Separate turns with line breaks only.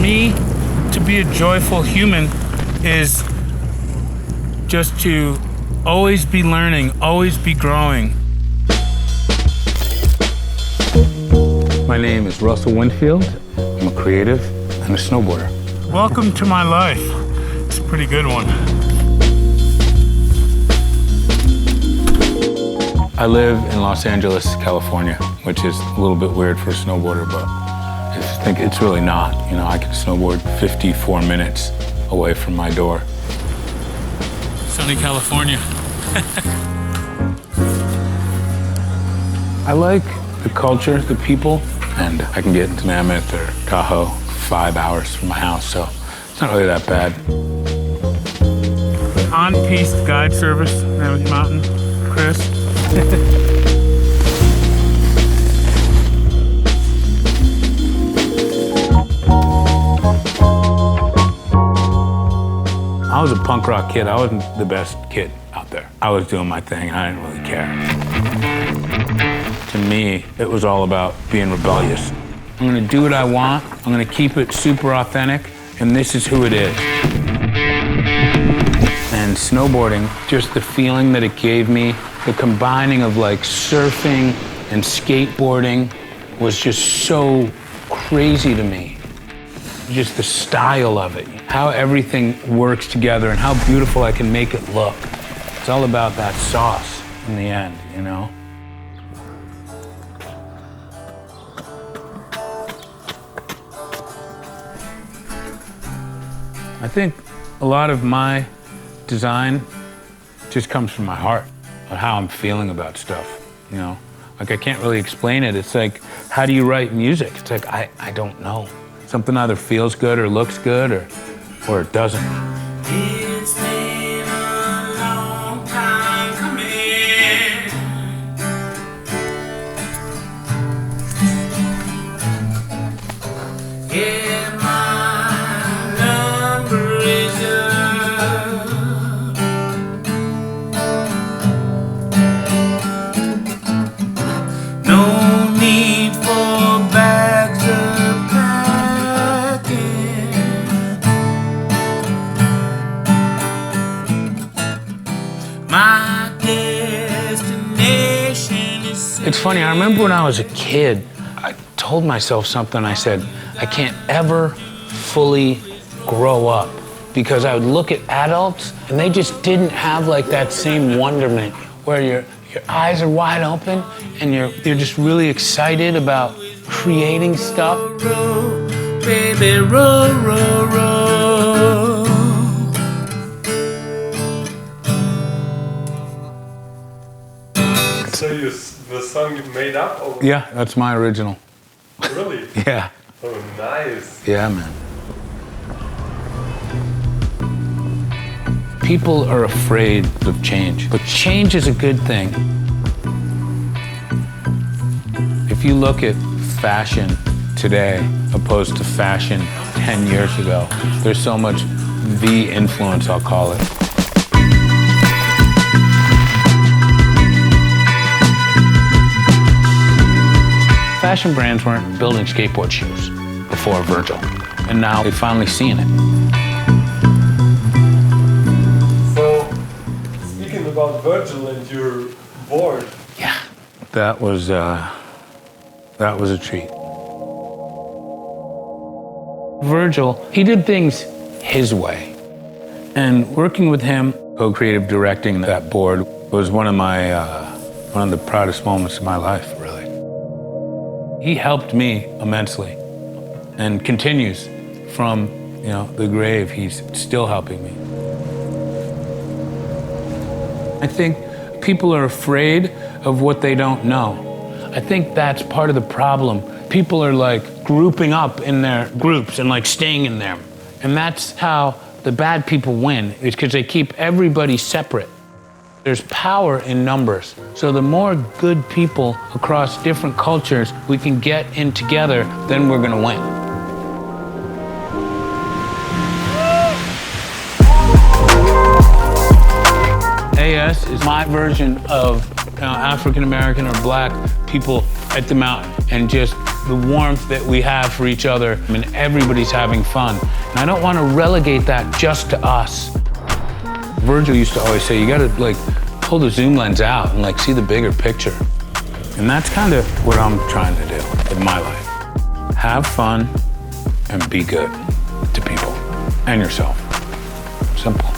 me, to be a joyful human is just to always be learning, always be growing.
My name is Russell Winfield. I'm a creative and a snowboarder.
Welcome to my life. It's a pretty good one.
I live in Los Angeles, California, which is a little bit weird for a snowboarder, but I think it's really not. You know, I can snowboard 54 minutes away from my door.
Sunny California.
I like the culture, the people, and I can get to Mammoth or Tahoe 5 hours from my house, so it's not really that bad.
On-piste guide service, Mammoth Mountain, Chris.
I was a punk rock kid. I wasn't the best kid out there. I was doing my thing, and I didn't really care. To me, it was all about being rebellious. I'm gonna do what I want, I'm gonna keep it super authentic, and this is who it is. And snowboarding, just the feeling that it gave me, the combining of like surfing and skateboarding was just so crazy to me. Just the style of it, how everything works together and how beautiful I can make it look. It's all about that sauce in the end, you know? I think a lot of my design just comes from my heart, of how I'm feeling about stuff, you know? Like, I can't really explain it. It's like, how do you write music? It's like, I don't know. Something either feels good or looks good or it doesn't.
It's been a long time coming. Yeah, my number is up. No need for bags of my destination is.
It's funny, I remember when I was a kid, I told myself something. I said, I can't ever fully grow up, because I would look at adults and they just didn't have like that same wonderment where your eyes are wide open and you're just really excited about creating stuff.
Row, baby, row, row, row.
So the song you made up? Or?
Yeah, that's my original.
Really?
Yeah.
Oh, nice.
Yeah, man. People are afraid of change, but change is a good thing. If you look at fashion today opposed to fashion 10 years ago, there's so much the influence, I'll call it. Fashion brands weren't building skateboard shoes before Virgil, and now they've finally seen it.
So, speaking about Virgil and your board.
Yeah, that was a treat. Virgil, he did things his way, and working with him, co-creative directing that board was one of the proudest moments of my life, really. He helped me immensely and continues from, you know, the grave. He's still helping me. I think people are afraid of what they don't know. I think that's part of the problem. People are like grouping up in their groups and like staying in them. And that's how the bad people win, is because they keep everybody separate. There's power in numbers. So the more good people across different cultures we can get in together, then we're gonna win. AYEE-ESSE is my version of African American or Black people at the mountain, and just the warmth that we have for each other. I mean, everybody's having fun. And I don't want to relegate that just to us. Virgil used to always say, you gotta like pull the zoom lens out and like see the bigger picture. And that's kind of what I'm trying to do with my life. Have fun and be good to people and yourself. Simple.